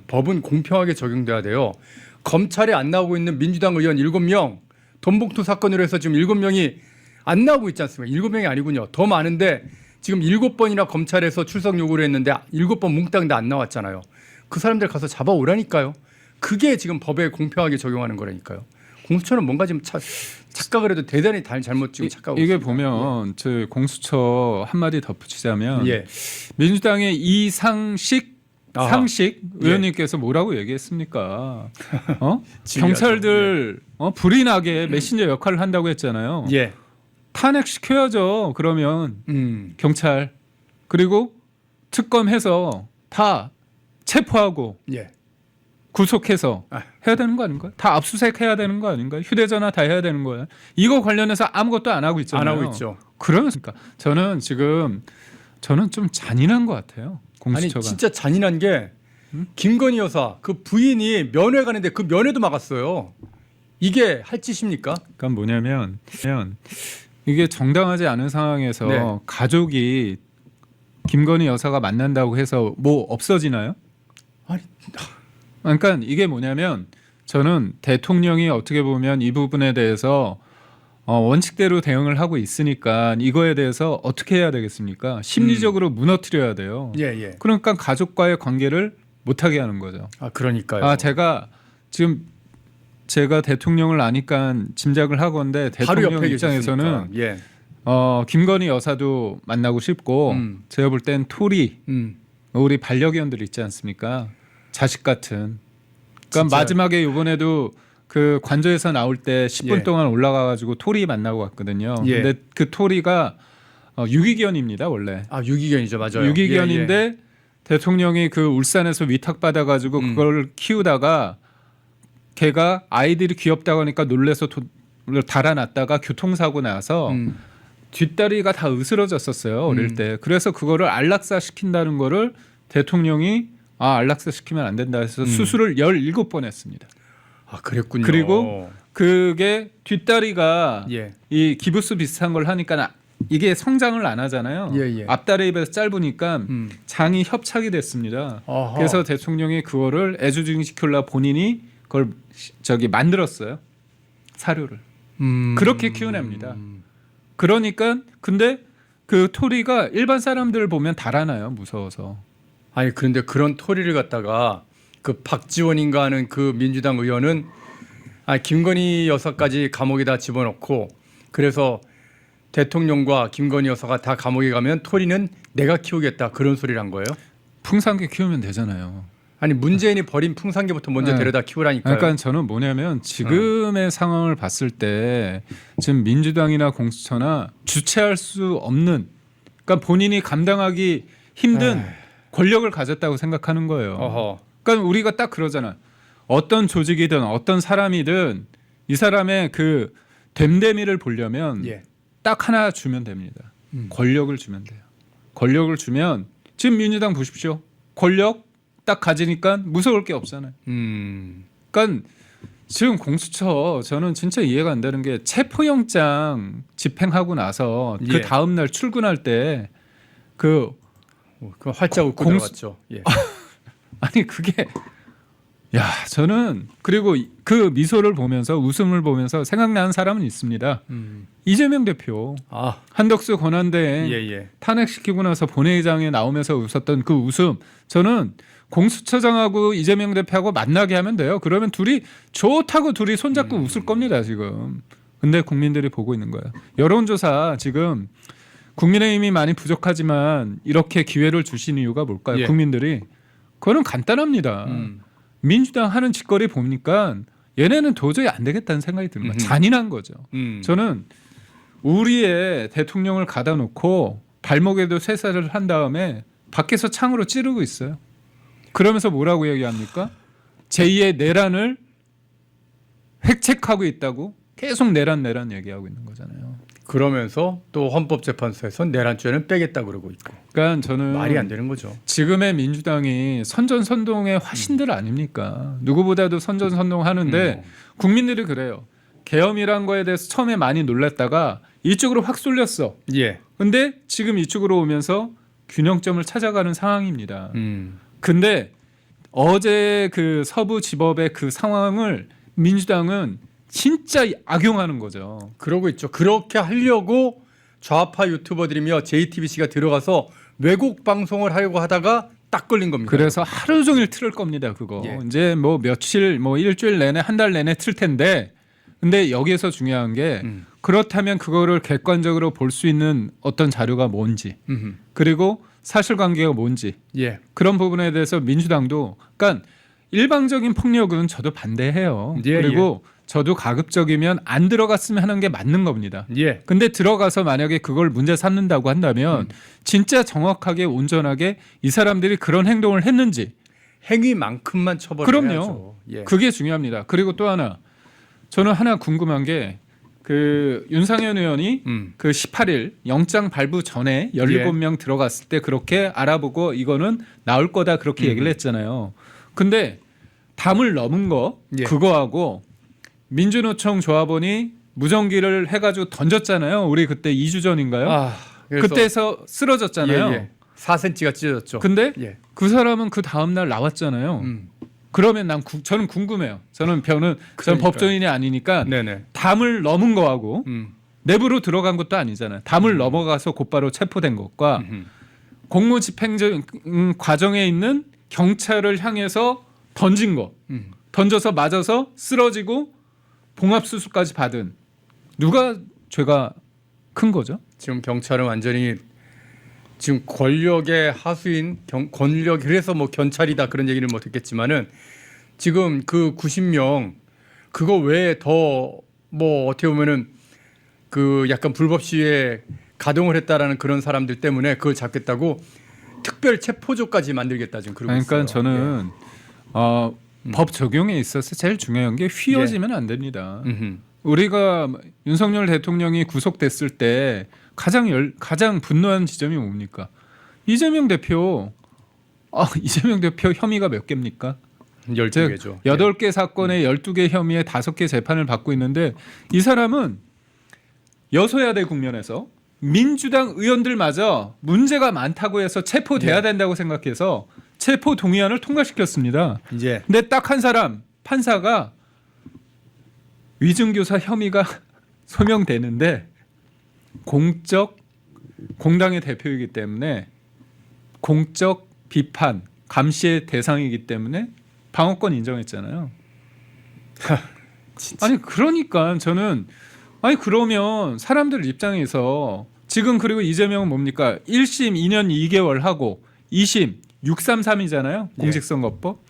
법은 공평하게 적용돼야 돼요. 검찰에 안 나오고 있는 민주당 의원 7명, 돈봉투 사건으로 해서 지금 7명이 안 나오고 있지 않습니까? 7명이 아니군요. 더 많은데 지금 7번이나 검찰에서 출석 요구를 했는데 7번 뭉땅 다 안 나왔잖아요. 그 사람들 가서 잡아오라니까요. 그게 지금 법에 공평하게 적용하는 거라니까요. 공수처는 뭔가 지금 착각을 해도 대단히 잘못 지금 착각하고 이게 있습니다. 보면 저 공수처 한마디 덧붙이자면 예. 민주당의 이상식 상식 예. 의원님께서 뭐라고 얘기했습니까? 지휘하죠. 경찰들 불이 나게 메신저 역할을 한다고 했잖아요. 예. 탄핵시켜야죠. 그러면 경찰 그리고 특검해서 다 체포하고 예. 구속해서 해야 되는 거 아닌가요? 다 압수수색 해야 되는 거 아닌가요? 휴대전화 다 해야 되는 거예요. 이거 관련해서 아무것도 안 하고 있잖아요. 안 하고 있죠. 그러니까 저는 좀 잔인한 것 같아요. 공수처가. 아니 진짜 잔인한 게 김건희 여사 그 부인이 면회 가는데 그 면회도 막았어요. 이게 할 짓입니까? 그러니까 뭐냐면 이게 정당하지 않은 상황에서 네. 가족이 김건희 여사가 만난다고 해서 뭐 없어지나요? 아니 그러니까 이게 뭐냐면 저는 대통령이 어떻게 보면 이 부분에 대해서 원칙대로 대응을 하고 있으니까 이거에 대해서 어떻게 해야 되겠습니까? 심리적으로 무너뜨려야 돼요. 예. 그러니까 가족과의 관계를 못하게 하는 거죠. 그러니까요. 제가 대통령을 아니까 짐작을 하건데 바로 대통령 옆에 입장에서는 계셨으니까. 예. 김건희 여사도 만나고 싶고 제가 볼 땐 토리 우리 반려견들 있지 않습니까? 자식 같은. 그러니까 진짜. 마지막에 이번에도 그 관저에서 나올 때 10분 예. 동안 올라가가지고 토리 만나고 갔거든요. 예. 근데 그 토리가 유기견입니다 원래. 유기견이죠, 맞아요. 유기견인데 예. 대통령이 그 울산에서 위탁 받아가지고 그걸 키우다가 걔가 아이들이 귀엽다고 하니까 놀래서 달아났다가 교통사고 나서 뒷다리가 다 으스러졌었어요 어릴 때. 그래서 그거를 안락사 시킨다는 거를 대통령이 안락사 시키면 안 된다 해서 수술을 17번 했습니다. 그랬군요. 그리고 그게 뒷다리가 예. 이 기부스 비슷한 걸 하니까 이게 성장을 안 하잖아요. 예. 앞다리에 비해서 짧으니까 장이 협착이 됐습니다. 아하. 그래서 대통령이 그거를 애주증시키려 본인이 그걸 만들었어요. 사료를. 그렇게 키워냅니다. 그러니까 근데 그 토리가 일반 사람들 보면 달아나요. 무서워서. 아니 그런데 그런 토리를 갖다가 그 박지원인가 하는 그 민주당 의원은 김건희 여사까지 감옥에다 집어넣고 그래서 대통령과 김건희 여사가 다 감옥에 가면 토리는 내가 키우겠다 그런 소리를 한 거예요? 풍산개 키우면 되잖아요. 아니 문재인이 버린 풍산개부터 먼저 네. 데려다 키우라니까요. 그러니까 저는 뭐냐면 지금의 상황을 봤을 때 지금 민주당이나 공수처나 주체할 수 없는 그러니까 본인이 감당하기 힘든 권력을 가졌다고 생각하는 거예요. 어허. 그러니까 우리가 딱 그러잖아. 어떤 조직이든 어떤 사람이든 이 사람의 그 됨됨이를 보려면 예. 딱 하나 주면 됩니다. 권력을 주면 돼요. 권력을 주면 지금 민주당 보십시오. 권력 딱 가지니까 무서울 게 없잖아요. 그러니까 지금 공수처 저는 진짜 이해가 안 되는 게 체포영장 집행하고 나서 그 예. 다음 날 출근할 때 그 활짝 웃고 들어갔죠. 예. 아니 그게 저는 그리고 그 미소를 보면서 웃음을 보면서 생각나는 사람은 있습니다. 이재명 대표 한덕수 권한대행 예. 탄핵시키고 나서 본회의장에 나오면서 웃었던 그 웃음 저는 공수처장하고 이재명 대표하고 만나게 하면 돼요. 그러면 둘이 좋다고 둘이 손잡고 웃을 겁니다 지금. 근데 국민들이 보고 있는 거예요. 여론조사 지금 국민의힘이 많이 부족하지만 이렇게 기회를 주신 이유가 뭘까요? 예. 국민들이 그거는 간단합니다. 민주당 하는 짓거리 보니까 얘네는 도저히 안 되겠다는 생각이 드는 거예요. 잔인한 거죠. 저는 우리의 대통령을 가다 놓고 발목에도 쇠사를 한 다음에 밖에서 창으로 찌르고 있어요. 그러면서 뭐라고 얘기합니까? 제2의 내란을 획책하고 있다고 계속 내란 얘기하고 있는 거잖아요. 그러면서 또 헌법재판소에서 내란죄는 빼겠다 그러고 있고. 그러니까 저는 말이 안 되는 거죠. 지금의 민주당이 선전선동의 화신들 아닙니까? 누구보다도 선전선동하는데 국민들이 그래요. 계엄이란 거에 대해서 처음에 많이 놀랐다가 이쪽으로 확 쏠렸어. 예. 근데 지금 이쪽으로 오면서 균형점을 찾아가는 상황입니다. 음. 근데 어제 그 서부지법의 그 상황을 민주당은 진짜 악용하는 거죠. 그러고 있죠. 그렇게 하려고 좌파 유튜버들이며 JTBC가 들어가서 왜곡 방송을 하려고 하다가 딱 걸린 겁니다. 그래서 하루 종일 틀을 겁니다. 그거 예. 이제 뭐 며칠 뭐 일주일 내내 한 달 내내 틀 텐데 근데 여기에서 중요한 게 그렇다면 그거를 객관적으로 볼 수 있는 어떤 자료가 뭔지 그리고 사실관계가 뭔지 예. 그런 부분에 대해서 민주당도 그러니까 일방적인 폭력은 저도 반대해요. 예, 그리고 저도 가급적이면 안 들어갔으면 하는 게 맞는 겁니다. 예. 근데 들어가서 만약에 그걸 문제 삼는다고 한다면 진짜 정확하게 온전하게 이 사람들이 그런 행동을 했는지 행위만큼만 처벌해야죠. 그럼요. 예. 그게 중요합니다. 그리고 또 하나 저는 하나 궁금한 게 그 윤상현 의원이 그 18일 영장 발부 전에 17명 들어갔을 때 그렇게 알아보고 이거는 나올 거다 그렇게 얘기를 했잖아요. 근데 담을 넘은 거 예. 그거하고 민주노총 조합원이 무전기를 해가지고 던졌잖아요. 우리 그때 2주 전인가요? 아, 그래서 그때서 쓰러졌잖아요. 예, 예. 4cm가 찢어졌죠. 근데 예. 그 사람은 그 다음 날 나왔잖아요. 그러면 저는 궁금해요. 저는 저는 법조인이 아니니까 네네. 담을 넘은 거하고 내부로 들어간 것도 아니잖아요. 담을 넘어가서 곧바로 체포된 것과 공무집행 과정에 있는 경찰을 향해서 던진 거, 던져서 맞아서 쓰러지고 봉합수술까지 받은 누가 죄가 큰 거죠? 지금 경찰은 완전히 지금 권력의 하수인 권력 그래서 뭐 견찰이다 그런 얘기를 못 했겠지만은 지금 그 90명 그거 외에 더 뭐 어떻게 보면은 그 약간 불법 시위에 가동을 했다라는 그런 사람들 때문에 그걸 잡겠다고 특별 체포조까지 만들겠다 지금 그러고 있어요. 그러니까 저는 법 적용에 있어서 제일 중요한 게 휘어지면 안 됩니다. 우리가 윤석열 대통령이 구속됐을 때 가장 분노한 지점이 뭡니까? 이재명 대표 혐의가 몇 개입니까? 12개죠. 8개 사건에 12개 혐의에 5개 재판을 받고 있는데 이 사람은 여소야대 국면에서 민주당 의원들마저 문제가 많다고 해서 체포돼야 된다고 생각해서 체포 동의안을 통과시켰습니다. 이제 근데 딱 한 사람 판사가 위증교사 혐의가 소명되는데 공당의 대표이기 때문에 공적 비판 감시의 대상이기 때문에 방어권 인정했잖아요. 아니 그러니까 저는 그러면 사람들 입장에서 지금 그리고 이재명은 뭡니까? 1심 2년 2개월 하고 2심 633이잖아요. 공직선거법.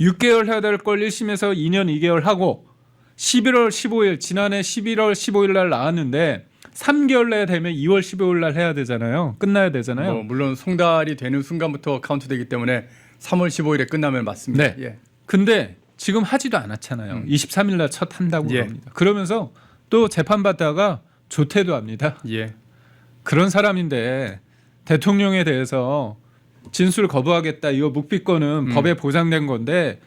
6개월 해야 될 걸 1심에서 2년 2개월 하고 11월 15일 지난해 11월 15일 날 나왔는데 3개월 내에 되면 2월 15일 날 해야 되잖아요. 끝나야 되잖아요. 뭐 물론 송달이 되는 순간부터 카운트되기 때문에 3월 15일에 끝나면 맞습니다. 네. 예. 근데 지금 하지도 않았잖아요. 23일 날 첫 한다고 합니다. 그러면서 또 재판받다가 조퇴도 합니다. 예. 그런 사람인데 대통령에 대해서 진술 거부하겠다. 이거 묵비권은 법에 보장된 건데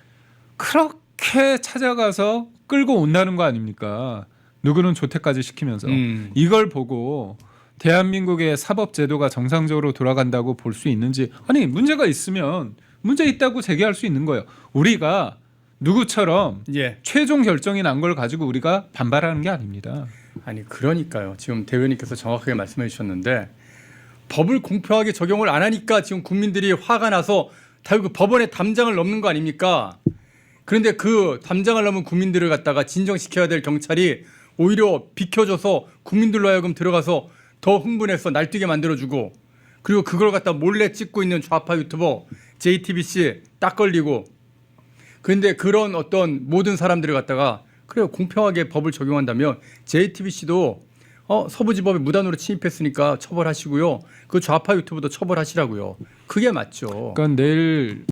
그렇게 찾아가서 끌고 온다는 거 아닙니까? 누구는 조퇴까지 시키면서 이걸 보고 대한민국의 사법제도가 정상적으로 돌아간다고 볼 수 있는지 아니 문제가 있으면 문제 있다고 제기할 수 있는 거예요. 우리가 누구처럼 예. 최종 결정이 난 걸 가지고 우리가 반발하는 게 아닙니다. 아니 그러니까요. 지금 대변인께서 정확하게 말씀해 주셨는데 법을 공평하게 적용을 안 하니까 지금 국민들이 화가 나서 다 그 법원의 담장을 넘는 거 아닙니까? 그런데 그 담장을 넘은 국민들을 갖다가 진정시켜야 될 경찰이 오히려 비켜줘서 국민들로 하여금 들어가서 더 흥분해서 날뛰게 만들어주고 그리고 그걸 갖다 몰래 찍고 있는 좌파 유튜버 JTBC 딱 걸리고 그런데 그런 어떤 모든 사람들을 갖다가 그래요 공평하게 법을 적용한다면 JTBC도 서부지법에 무단으로 침입했으니까 처벌하시고요. 그 좌파 유튜브도 처벌하시라고요. 그게 맞죠. 그러니까 내일